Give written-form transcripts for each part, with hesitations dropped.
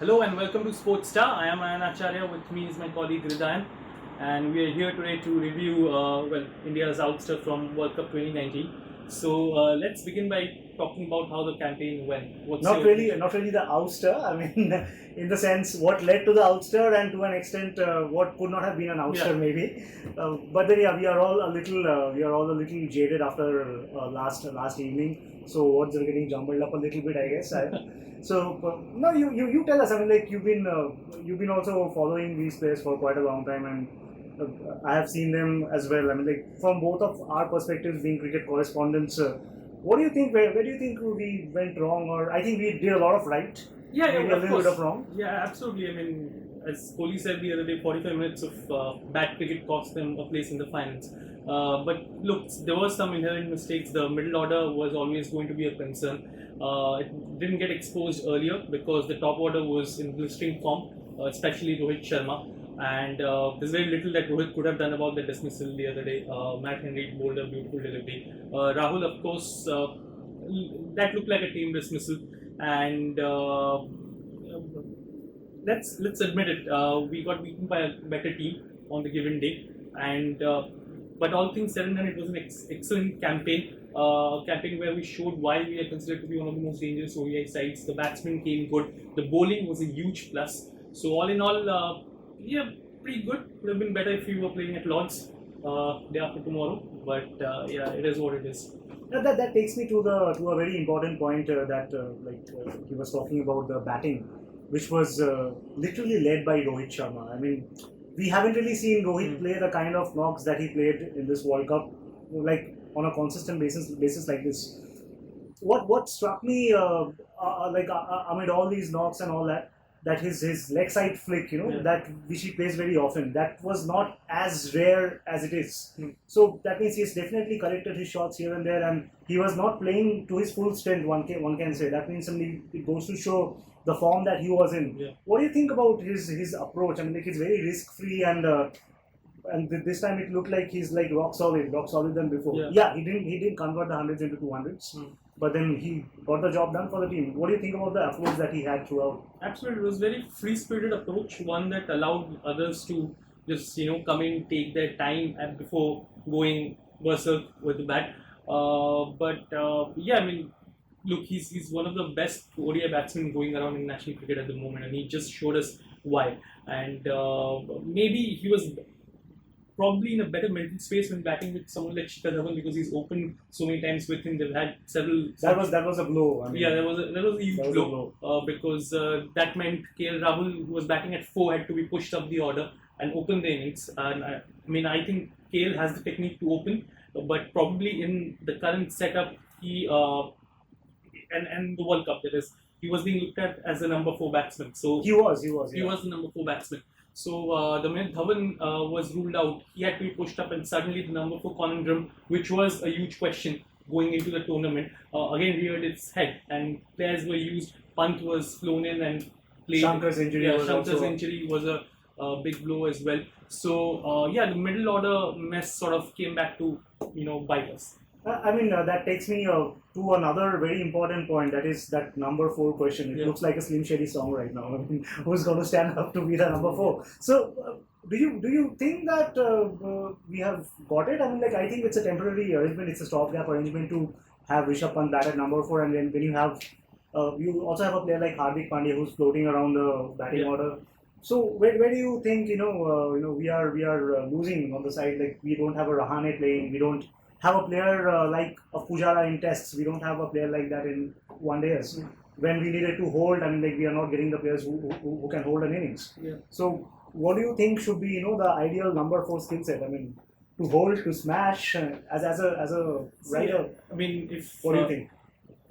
Hello and welcome to Sportstar. I am Ayan Acharya. With me is my colleague Wriddhaayan, and we are here today to review India's ouster from World Cup 2019. So let's begin by talking about how the campaign went. Not really the ouster. I mean, in the sense, what led to the ouster, and to an extent, what could not have been an ouster, maybe. But then, yeah, we are all a little jaded after last evening. So words are getting jumbled up a little bit, I guess. No, you tell us. I mean, like you've been also following these players for quite a long time, and I have seen them as well. I mean, like from both of our perspectives, being cricket correspondents. What do you think? Where do you think we went wrong? Or I think we did a lot of right. Yeah, maybe a little bit of wrong. Yeah, absolutely. I mean, as Kohli said the other day, 45 minutes of bad cricket cost them a place in the finals. But look, there were some inherent mistakes. The middle order was always going to be a concern. It didn't get exposed earlier because the top order was in blistering form, especially Rohit Sharma. And there's very little that Rohit could have done about the dismissal the other day. Matt Henry bowled a beautiful delivery. Rahul, of course, that looked like a team dismissal. And let's admit it, we got beaten by a better team on the given day. And but all things said and done, it was an excellent campaign. Campaign where we showed why we are considered to be one of the most dangerous ODI sides. The batsmen came good. The bowling was a huge plus. So all in all, yeah, pretty good. Would have been better if we were playing at Lord's day after tomorrow. But yeah, it is what it is. That takes me to a very important point that he was talking about the batting, which was literally led by Rohit Sharma. I mean, we haven't really seen Rohit play the kind of knocks that he played in this World Cup, like on a consistent basis like this. What struck me, amid all these knocks and all that his leg side flick, that which he plays very often, that was not as rare as it is. So that means he's definitely corrected his shots here and there, and he was not playing to his full strength. One can say that means it goes to show the form that he was in. Yeah. What do you think about his approach? I mean, like, it's very risk free, and this time it looked like he's like rock solid than before. Yeah, he didn't convert the hundreds into 200s. But then he got the job done for the team. What do you think about the approach that he had throughout? Absolutely, it was a very free-spirited approach, one that allowed others to just come in, take their time before going berserk with the bat. Yeah, I mean, look, he's one of the best ODI batsmen going around in national cricket at the moment, and he just showed us why. And maybe he was probably in a better mental space when batting with someone like Shikhar Dhawan, because he's opened so many times with him. They've had several. That was a blow. I mean, yeah, that was a huge blow. Because that meant KL Rahul, who was batting at 4, had to be pushed up the order and open the innings. And I think KL has the technique to open, but probably in the current setup, he and the World Cup, that is, he was being looked at as a number 4 batsman. So he was the number 4 batsman. So the minute Dhawan was ruled out, he had to be pushed up, and suddenly the number 4 conundrum, which was a huge question going into the tournament, again reared its head, and players were used. Pant was flown in and played. Shankar's injury was a big blow as well. So the middle order mess sort of came back to bite us. I mean, that takes me to another very important point. That is that number 4 question. It looks like a Slim Shady song right now. I mean, who's going to stand up to be the number 4? So, do you think that we have got it? I mean, like, I think it's a temporary arrangement. It's a stopgap arrangement to have Rishabh Pant bat at number 4, and then when you have, you also have a player like Hardik Pandya who's floating around the batting order. So where do you think we are losing on the side? Like, we don't have a Rahane playing. We don't have a player like a Pujara in tests. We don't have a player like that in one days. When we needed to hold, I mean, like, we are not getting the players who can hold an innings. Yeah. So what do you think should be the ideal number 4 skill set? I mean, to hold, to smash, as a rider. I mean, what do you think?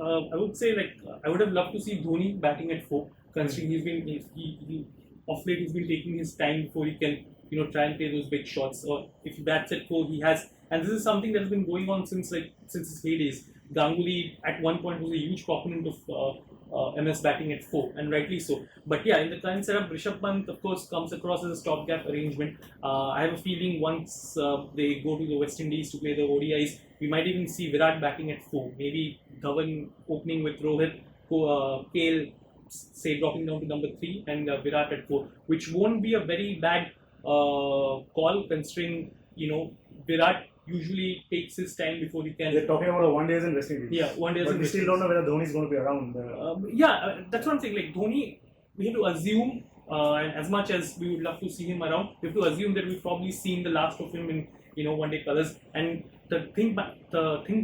I would say, like, I would have loved to see Dhoni batting at 4, considering he off late he's been taking his time before he can try and play those big shots. Or if he bats at 4, he has. And this is something that has been going on since his heydays. Ganguly at one point was a huge proponent of MS batting at 4, and rightly so. But yeah, in the current setup, Rishabh Pant, of course, comes across as a stopgap arrangement. I have a feeling once they go to the West Indies to play the ODIs, we might even see Virat batting at 4. Maybe Dhawan opening with Rohit, KL say dropping down to number 3 and Virat at 4, which won't be a very bad call considering Virat usually takes his time before he can. They're talking about a 1 day in West Indies. Yeah, 1 day. But we still don't know whether Dhoni is going to be around. That's what I'm saying. Like Dhoni, we have to assume, and as much as we would love to see him around, we have to assume that we've probably seen the last of him in 1 day colours. And the think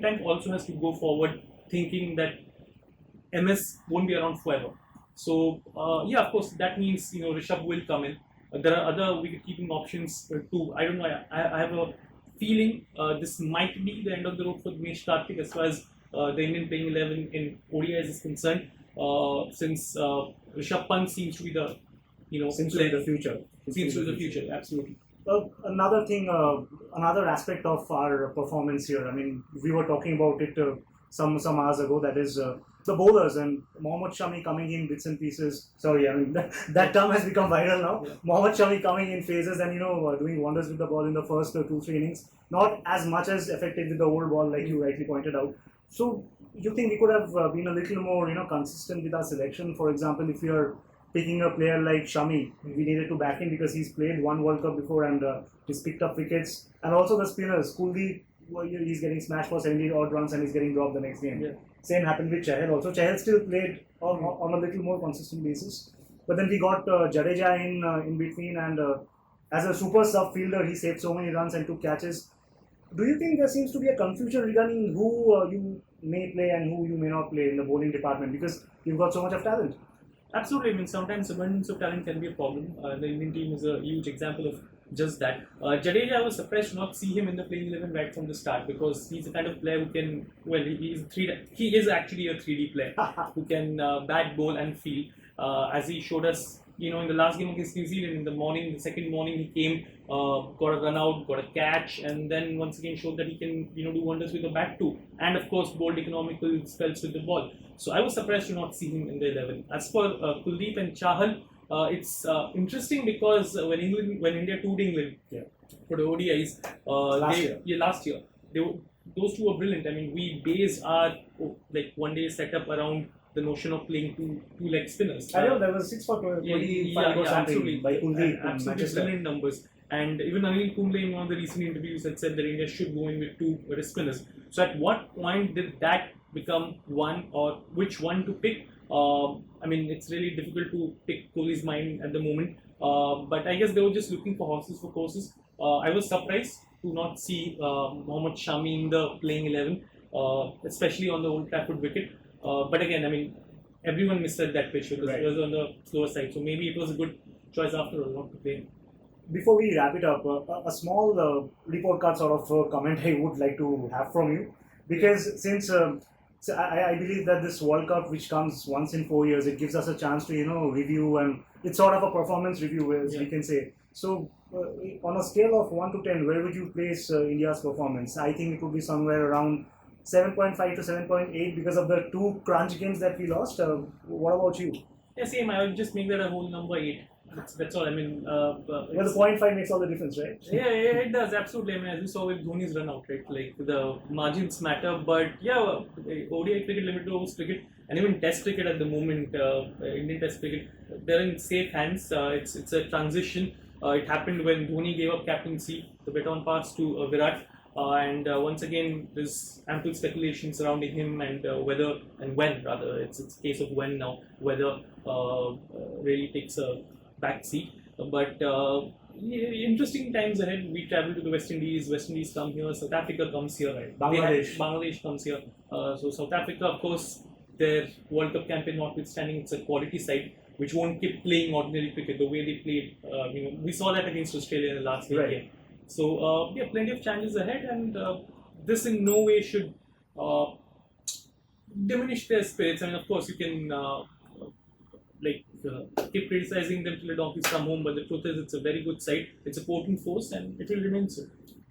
tank also has to go forward thinking that MS won't be around forever. So of course that means Rishabh will come in. There are other wicket-keeping options too. I don't know. I have a feeling this might be the end of the road for Dinesh Karthik as far as the Indian playing 11 in ODIs is concerned. Since Rishabh Pant seems to be the seems to be the future. Seems to be the future. Absolutely. Another thing, another aspect of our performance here. I mean, we were talking about it some hours ago. That is the bowlers and Mohammad Shami coming in bits and pieces. Sorry, I mean that term has become viral now. Yeah. Mohammad Shami coming in phases and doing wonders with the ball in the first 2-3 innings. Not as much as effective with the old ball, like you rightly pointed out. So you think we could have been a little more consistent with our selection? For example, if we are picking a player like Shami, we needed to back him because he's played one World Cup before and he's picked up wickets. And also the spinners, Kuldeep, he's getting smashed for 70 odd runs and he's getting dropped the next game. Yeah. Same happened with Chahal. Also, Chahal still played on a little more consistent basis. But then we got Jadeja in between, and as a super sub fielder, he saved so many runs and took catches. Do you think there seems to be a confusion regarding who you may play and who you may not play in the bowling department because you've got so much of talent? Absolutely. I mean, sometimes abundance of talent can be a problem. The Indian team is a huge example of just that. Jadeja, I was surprised to not see him in the playing 11 right from the start because he's the kind of player who can, he is actually a 3D player who can bat, bowl and field. As he showed us, in the last game against New Zealand, in the second morning he came, got a run out, got a catch, and then once again showed that he can, do wonders with the bat too. And of course, bowled economical spells with the ball. So I was surprised to not see him in the 11. As for Kuldeep and Chahal, it's interesting because when India toured England for the ODIs last year, those two were brilliant. I mean, we based our 1 day setup around the notion of playing two leg spinners. I know there was 6 for 25 or something absolutely. by Kuldeep. Absolutely brilliant numbers. And even Anil Kumble in one of the recent interviews had said that India should go in with 2 wrist spinners. So at what point did that become one, or which one to pick? I mean, it's really difficult to pick Kohli's mind at the moment. But I guess they were just looking for horses for courses. I was surprised to not see Mohammad Shami in the playing 11, especially on the Old Trafford wicket. But again, I mean, everyone misread that pitch because it was on the slower side. So maybe it was a good choice after all not to play. Before we wrap it up, a small report card sort of comment I would like to have from you. Because since I believe that this World Cup, which comes once in 4 years, it gives us a chance to, review, and it's sort of a performance review, as we can say. So, on a scale of 1 to 10, where would you place India's performance? I think it would be somewhere around 7.5 to 7.8 because of the 2 crunch games that we lost. What about you? Yeah, same. I would just make that a whole number 8. That's all. I mean, well, the 0.5 makes all the difference, right? Yeah, it does absolutely. I mean, as you saw with Dhoni's run out, right? Like the margins matter, but ODI cricket, limited overs cricket, and even Test cricket at the moment, Indian Test cricket, they're in safe hands. It's a transition. It happened when Dhoni gave up captaincy. The baton passed to Virat. And once again, there's ample speculation surrounding him and whether and when, rather, it's a case of when now, whether really takes a back seat. But interesting times ahead. We travel to the West Indies come here, South Africa comes here, right? Bangladesh comes here. So South Africa, of course, their World Cup campaign notwithstanding, it's a quality side which won't keep playing ordinary cricket the way they played. We saw that against Australia in the last game. So, plenty of challenges ahead, and this in no way should diminish their spirits. I mean, of course, you can keep criticizing them till the donkeys come home, but the truth is, it's a very good side. It's a potent force, and it will remain so.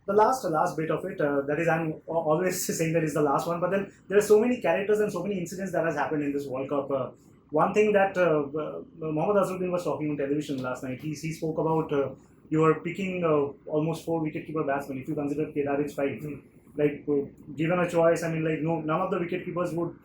The last bit of it, that is, I'm always saying that is the last one, but then there are so many characters and so many incidents that has happened in this World Cup. One thing that Mohammad Azharuddin was talking on television last night, he spoke about you are picking almost 4 wicketkeeper batsmen if you consider Kedarich 5. like given a choice, I mean, like no, none of the wicket keepers would,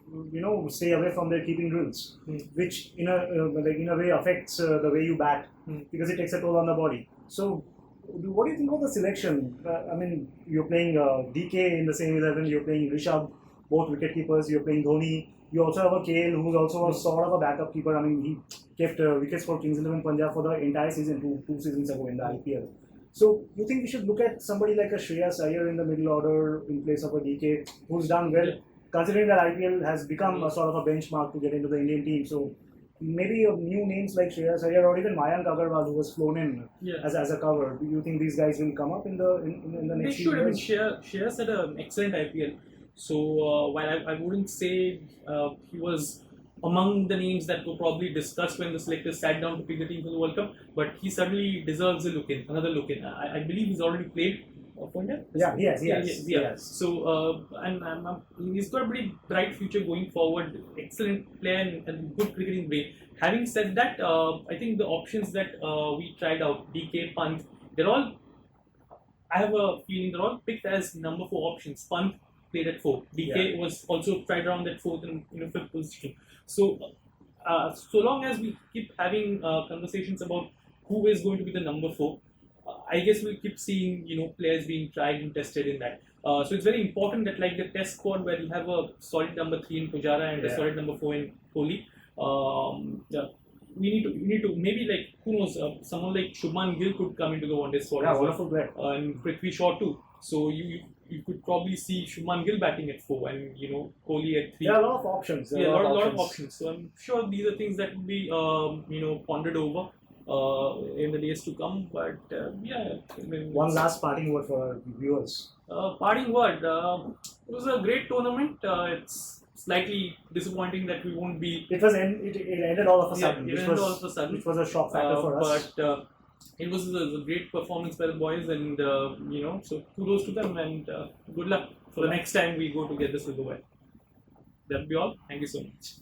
stay away from their keeping drills, which in a way affects the way you bat because it takes a toll on the body. So, what do you think about the selection? I mean, you're playing DK in the same 11. You're playing Rishabh, both wicket keepers. You're playing Dhoni. You also have a KL who's also a sort of a backup keeper. I mean, he kept wickets for Kings 11 Punjab for the entire season, two seasons ago in the IPL. So, you think we should look at somebody like a Shreyas Iyer in the middle order in place of a DK who's done well, considering that IPL has become a sort of a benchmark to get into the Indian team. So, maybe new names like Shreyas Iyer or even Mayank Agarwal, who was flown in as a cover. Do you think these guys will come up in the next few years? They should. I mean, Shreyas had an excellent IPL. So while I wouldn't say he was among the names that were probably discussed when the selectors sat down to pick the team for the World Cup, but he certainly deserves another look in. I believe he's already played for India. Yeah, he has. So he's got a pretty bright future going forward. Excellent player and good cricketing brain. Having said that, I think the options that we tried out, DK, Pant, they're all. I have a feeling they're all picked as number 4 options. Pant played at 4. DK was also tried around at 4th and 5th position. So, so long as we keep having conversations about who is going to be the number 4, I guess we'll keep seeing players being tried and tested in that. So it's very important that like the test squad where you have a solid number 3 in Pujara and a solid number 4 in Kohli. We need to maybe like who knows someone like Shubman Gill could come into the one day squad. Yeah, wonderful player. And Prithvi Shaw too. So you could probably see Shubman Gill batting at 4 and Kohli at 3. There are a lot of options. A lot of options. So I'm sure these are things that will be pondered over in the days to come. But one last parting word for our viewers. Parting word. It was a great tournament. It's slightly disappointing that we won't be. It ended all of a sudden. Which was a shock factor for us. But it was a great performance by the boys, and so kudos to them, and good luck for the next time we go to get the silverware. That'll be all. Thank you so much.